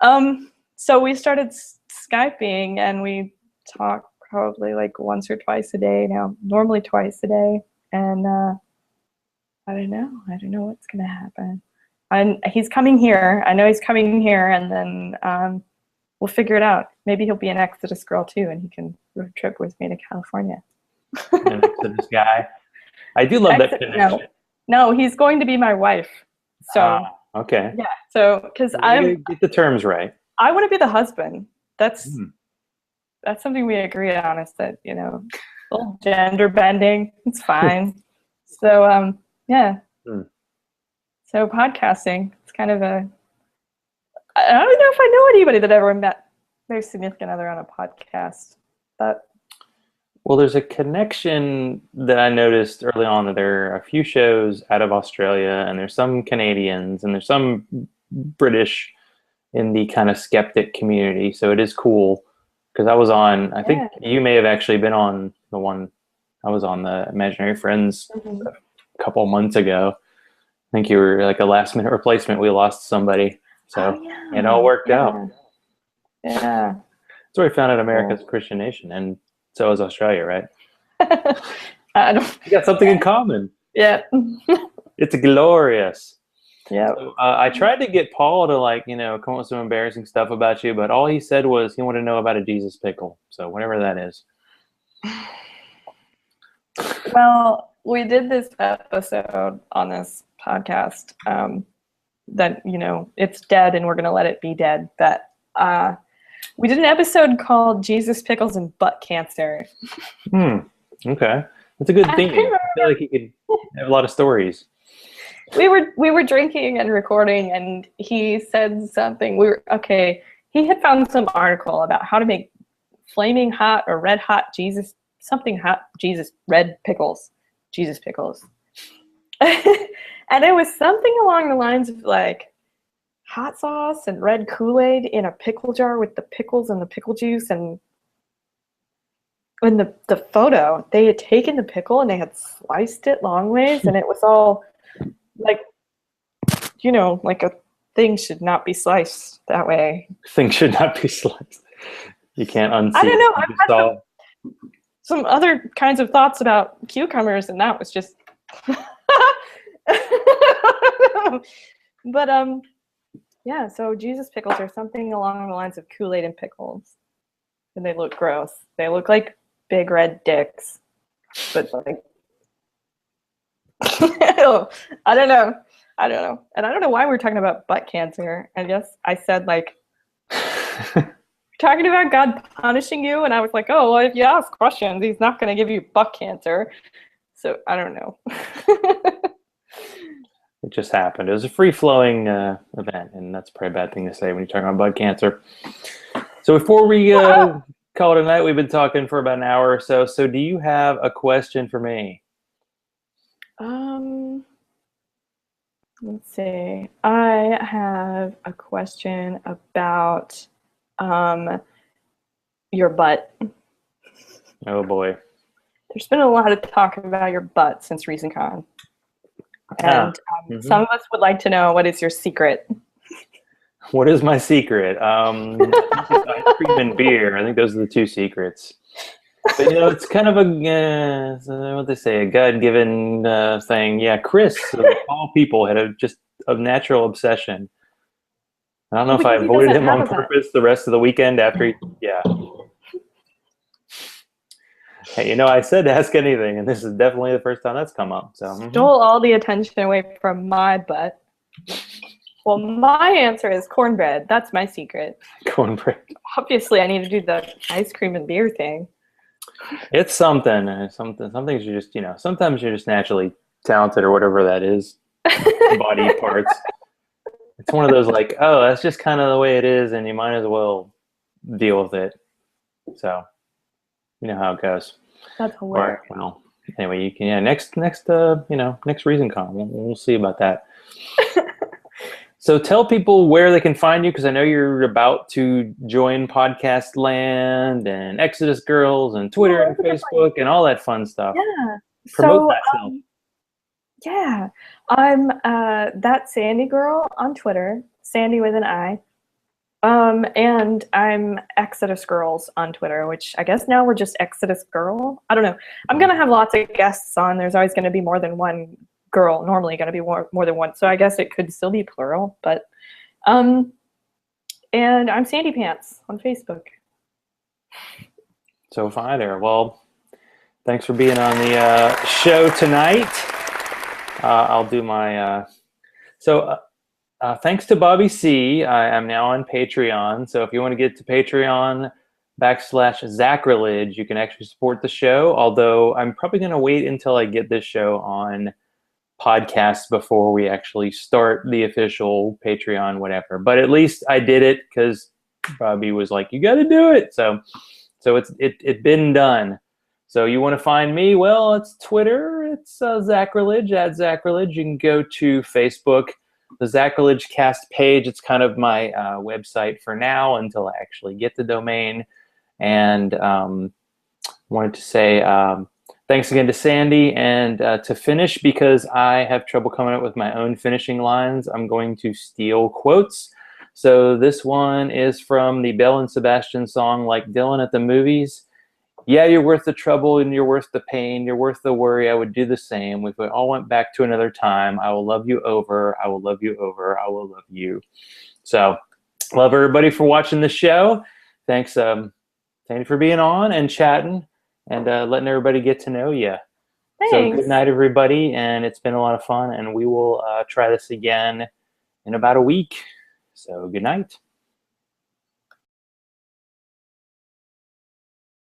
And so we started Skyping, and we talk probably like once or twice a day now, normally twice a day. And I don't know what's going to happen. And he's coming here. I know he's coming here, and then we'll figure it out. Maybe he'll be an Exodus girl too, and he can road trip with me to California. An Exodus guy. I do love that connection. No, he's going to be my wife. So okay. Yeah. So because get the terms right. I want to be the husband. That's something we agree on. Is that a little gender bending? It's fine. So yeah. So podcasting, it's kind of I don't know if I know anybody that ever met their significant other on a podcast. Well, there's a connection that I noticed early on, that there are a few shows out of Australia, and there's some Canadians, and there's some British in the kind of skeptic community. So it is cool, because I was on, I think you may have actually been on the one, I was on the Imaginary Friends a couple months ago. I think you were like a last minute replacement. We lost somebody. So it all worked out. Yeah. That's where we found out America's a Christian nation, and so is Australia, right? You got something in common. Yeah. It's glorious. Yeah. So, I tried to get Paul to come up with some embarrassing stuff about you, but all he said was he wanted to know about a Jesus pickle. So whatever that is. Well, we did this episode on this podcast that it's dead and we're going to let it be dead. That we did an episode called Jesus Pickles and Butt Cancer. Okay, that's a good theme. I feel like you could have a lot of stories. We were drinking and recording, and he said something. He had found some article about how to make flaming hot or red hot Jesus red pickles, Jesus pickles. And it was something along the lines of like hot sauce and red Kool-Aid in a pickle jar with the pickles and the pickle juice. And in the photo, they had taken the pickle and they had sliced it long ways, and it was all like, like a thing should not be sliced that way. Things should not be sliced. You can't unsee. I don't know. I've had some other kinds of thoughts about cucumbers, and that was just but yeah, so Jesus pickles are something along the lines of Kool-Aid and pickles, and they look gross. They look like big red dicks, but like I don't know, and I don't know why we're talking about butt cancer. I guess I said like talking about God punishing you, and I was like, oh, well, if you ask questions, he's not going to give you butt cancer. So I don't know. It just happened. It was a free-flowing event, and that's probably a bad thing to say when you're talking about butt cancer. So before we call it a night, we've been talking for about an hour or so. So do you have a question for me? Let's see. I have a question about your butt. Oh boy. There's been a lot of talk about your butt since ReasonCon. And some of us would like to know, what is your secret? What is my secret? Ice cream and beer. I think those are the two secrets. But, it's kind of what they say, a God-given thing. Yeah, Chris, of all people, had a natural obsession. I don't know if I avoided him on purpose the rest of the weekend after Hey, I said ask anything, and this is definitely the first time that's come up. So stole all the attention away from my butt. Well, my answer is cornbread. That's my secret. Cornbread. Obviously, I need to do the ice cream and beer thing. It's something. Some things you just, sometimes you're just naturally talented or whatever that is. Body parts. It's one of those like, oh, that's just kind of the way it is, and you might as well deal with it. So, you know how it goes. That's hilarious. Or, well, anyway, you can next Reason Con. We'll see about that. So tell people where they can find you, because I know you're about to join Podcast Land and Exodus Girls and Twitter and Facebook and all that fun stuff. Yeah. Promote that stuff. Yeah. I'm that Sandi girl on Twitter, Sandi with an I. And I'm Exodus Girls on Twitter, which I guess now we're just Exodus Girl. I don't know. I'm going to have lots of guests on. There's always going to be more than one girl, normally going to be more than one. So I guess it could still be plural, but, and I'm Sandi Pants on Facebook. So fine there. Well, thanks for being on the show tonight. I'll do my, thanks to Bobby C. I am now on Patreon. So if you want to get to Patreon.com/Zachrilege, you can actually support the show. Although I'm probably going to wait until I get this show on podcast before we actually start the official Patreon, whatever. But at least I did it because Bobby was like, you got to do it. So it's been done. So you want to find me? Well, it's Twitter. It's Zachrilege, @Zachrilege. You can go to Facebook, the Zachrilege Cast page. It's kind of my website for now until I actually get the domain. And wanted to say thanks again to Sandi. And to finish, because I have trouble coming up with my own finishing lines, I'm going to steal quotes. So this one is from the Belle and Sebastian song, Like Dylan at the Movies. Yeah, you're worth the trouble and you're worth the pain. You're worth the worry. I would do the same. If we all went back to another time, I will love you over. I will love you over. I will love you. So love everybody for watching the show. Thanks, Sandi, for being on and chatting and letting everybody get to know you. Thanks. So good night, everybody. And it's been a lot of fun. And we will try this again in about a week. So good night.